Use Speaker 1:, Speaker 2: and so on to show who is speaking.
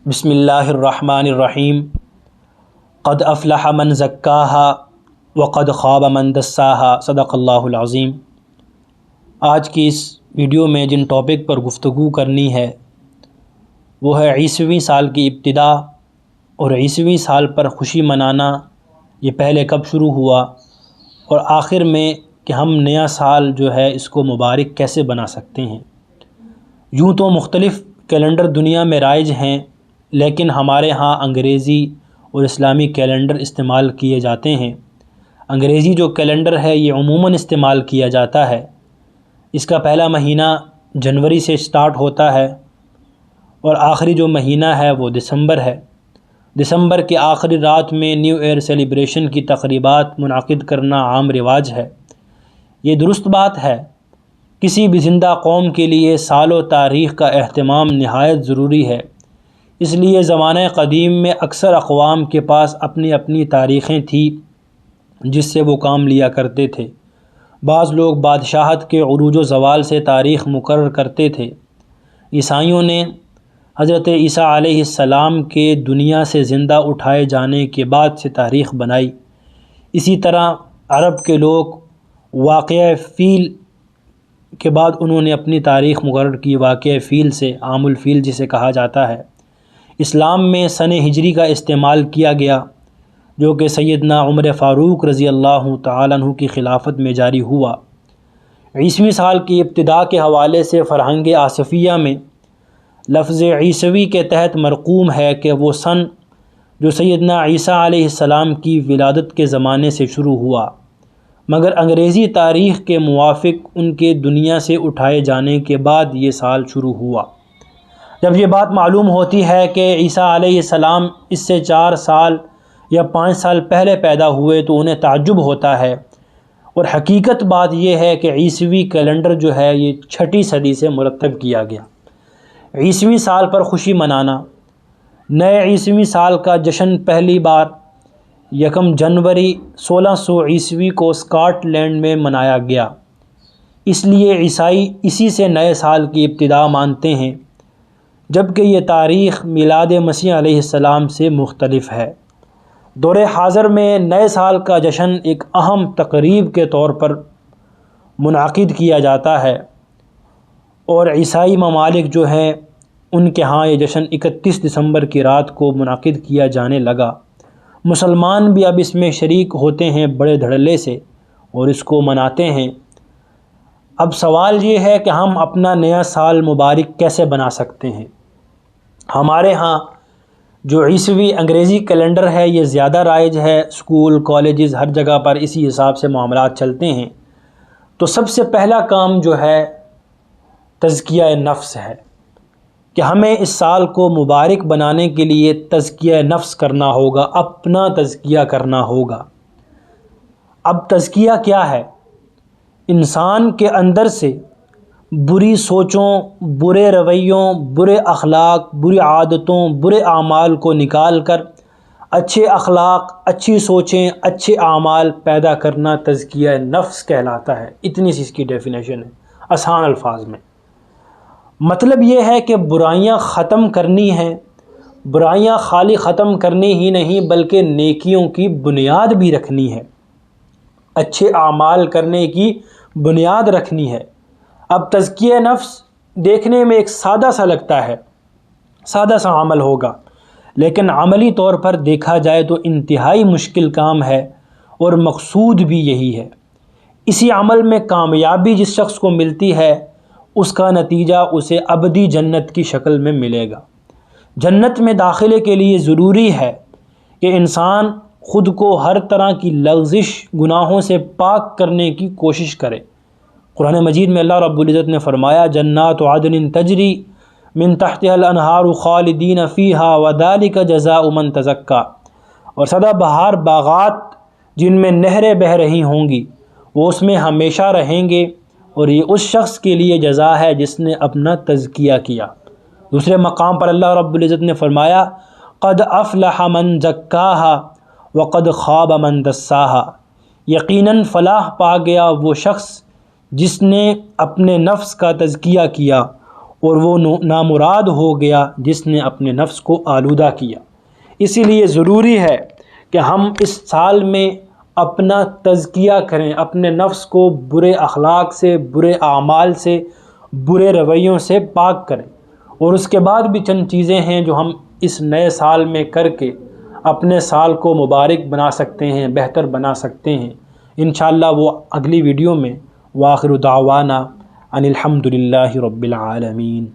Speaker 1: بسم اللہ الرحمن الرحیم۔ قد افلح من زکاہا وقد خاب من دساہا، صدق اللہ العظیم۔ آج کی اس ویڈیو میں جن ٹاپک پر گفتگو کرنی ہے وہ ہے عیسویں سال کی ابتدا اور عیسویں سال پر خوشی منانا، یہ پہلے کب شروع ہوا، اور آخر میں کہ ہم نیا سال جو ہے اس کو مبارک کیسے بنا سکتے ہیں۔ یوں تو مختلف کیلنڈر دنیا میں رائج ہیں، لیکن ہمارے ہاں انگریزی اور اسلامی کیلنڈر استعمال کیے جاتے ہیں۔ انگریزی جو کیلنڈر ہے یہ عموماً استعمال کیا جاتا ہے۔ اس کا پہلا مہینہ جنوری سے سٹارٹ ہوتا ہے اور آخری جو مہینہ ہے وہ دسمبر ہے۔ دسمبر کے آخری رات میں نیو ایئر سیلیبریشن کی تقریبات منعقد کرنا عام رواج ہے۔ یہ درست بات ہے۔ کسی بھی زندہ قوم کے لیے سال و تاریخ کا اہتمام نہایت ضروری ہے۔ اس لیے زمانہ قدیم میں اکثر اقوام کے پاس اپنی اپنی تاریخیں تھیں جس سے وہ کام لیا کرتے تھے۔ بعض لوگ بادشاہت کے عروج و زوال سے تاریخ مقرر کرتے تھے۔ عیسائیوں نے حضرت عیسیٰ علیہ السلام کے دنیا سے زندہ اٹھائے جانے کے بعد سے تاریخ بنائی۔ اسی طرح عرب کے لوگ واقعہ فیل کے بعد انہوں نے اپنی تاریخ مقرر کی، واقعہ فیل سے، عام الفیل جسے کہا جاتا ہے۔ اسلام میں سن ہجری کا استعمال کیا گیا جو کہ سیدنا عمر فاروق رضی اللہ تعالیٰ عنہ کی خلافت میں جاری ہوا۔ عیسویں سال کی ابتدا کے حوالے سے فرہنگ آصفیہ میں لفظ عیسوی کے تحت مرقوم ہے کہ وہ سن جو سیدنا عیسیٰ علیہ السلام کی ولادت کے زمانے سے شروع ہوا، مگر انگریزی تاریخ کے موافق ان کے دنیا سے اٹھائے جانے کے بعد یہ سال شروع ہوا۔ جب یہ بات معلوم ہوتی ہے کہ عیسیٰ علیہ السلام اس سے 4 سال یا 5 سال پہلے پیدا ہوئے تو انہیں تعجب ہوتا ہے، اور حقیقت بات یہ ہے کہ عیسوی کیلنڈر جو ہے یہ 6 صدی سے مرتب کیا گیا۔ عیسویں سال پر خوشی منانا۔ نئے عیسوی سال کا جشن پہلی بار 1 جنوری 1600 عیسوی کو اسکاٹ لینڈ میں منایا گیا۔ اس لیے عیسائی اسی سے نئے سال کی ابتدا مانتے ہیں، جبکہ یہ تاریخ میلاد مسیح علیہ السلام سے مختلف ہے۔ دور حاضر میں نئے سال کا جشن ایک اہم تقریب کے طور پر منعقد کیا جاتا ہے، اور عیسائی ممالک جو ہیں ان کے ہاں یہ جشن 31 دسمبر کی رات کو منعقد کیا جانے لگا۔ مسلمان بھی اب اس میں شریک ہوتے ہیں بڑے دھڑلے سے اور اس کو مناتے ہیں۔ اب سوال یہ ہے کہ ہم اپنا نیا سال مبارک کیسے بنا سکتے ہیں؟ ہمارے ہاں جو عیسوی انگریزی کیلنڈر ہے یہ زیادہ رائج ہے، اسکول کالجز ہر جگہ پر اسی حساب سے معاملات چلتے ہیں۔ تو سب سے پہلا کام جو ہے تزکیہ نفس ہے کہ ہمیں اس سال کو مبارک بنانے کے لیے تزکیہ نفس کرنا ہوگا، اپنا تزکیہ کرنا ہوگا۔ اب تزکیہ کیا ہے؟ انسان کے اندر سے بری سوچوں، برے رویوں، برے اخلاق، بری عادتوں، برے اعمال کو نکال کر اچھے اخلاق، اچھی سوچیں، اچھے اعمال پیدا کرنا تزکیہ نفس کہلاتا ہے۔ اتنی سی اس کی ڈیفینیشن ہے آسان الفاظ میں۔ مطلب یہ ہے کہ برائیاں ختم کرنی ہیں، برائیاں خالی ختم کرنی ہی نہیں بلکہ نیکیوں کی بنیاد بھی رکھنی ہے، اچھے اعمال کرنے کی بنیاد رکھنی ہے۔ اب تزکیہ نفس دیکھنے میں ایک سادہ سا لگتا ہے، سادہ سا عمل ہوگا، لیکن عملی طور پر دیکھا جائے تو انتہائی مشکل کام ہے، اور مقصود بھی یہی ہے۔ اسی عمل میں کامیابی جس شخص کو ملتی ہے اس کا نتیجہ اسے ابدی جنت کی شکل میں ملے گا۔ جنت میں داخلے کے لیے ضروری ہے کہ انسان خود کو ہر طرح کی لغزش، گناہوں سے پاک کرنے کی کوشش کرے۔ قرآن مجید میں اللہ رب العزت نے فرمایا جنات عدن تجری من تحتها الانہار خالدین فیہا وذالک جزاء من تزکا، اور سدا بہار باغات جن میں نہریں بہہ رہی ہوں گی وہ اس میں ہمیشہ رہیں گے، اور یہ اس شخص کے لیے جزا ہے جس نے اپنا تزکیہ کیا۔ دوسرے مقام پر اللہ رب العزت نے فرمایا قد افلح من زکاہا وقد خاب من دساہا، یقیناً فلاح پا گیا وہ شخص جس نے اپنے نفس کا تزکیہ کیا اور وہ نامراد ہو گیا جس نے اپنے نفس کو آلودہ کیا۔ اسی لیے ضروری ہے کہ ہم اس سال میں اپنا تزکیہ کریں، اپنے نفس کو برے اخلاق سے، برے اعمال سے، برے رویوں سے پاک کریں۔ اور اس کے بعد بھی چند چیزیں ہیں جو ہم اس نئے سال میں کر کے اپنے سال کو مبارک بنا سکتے ہیں، بہتر بنا سکتے ہیں۔ انشاءاللہ وہ اگلی ویڈیو میں۔ وآخر دعوانا ان الحمد للہ رب العالمین۔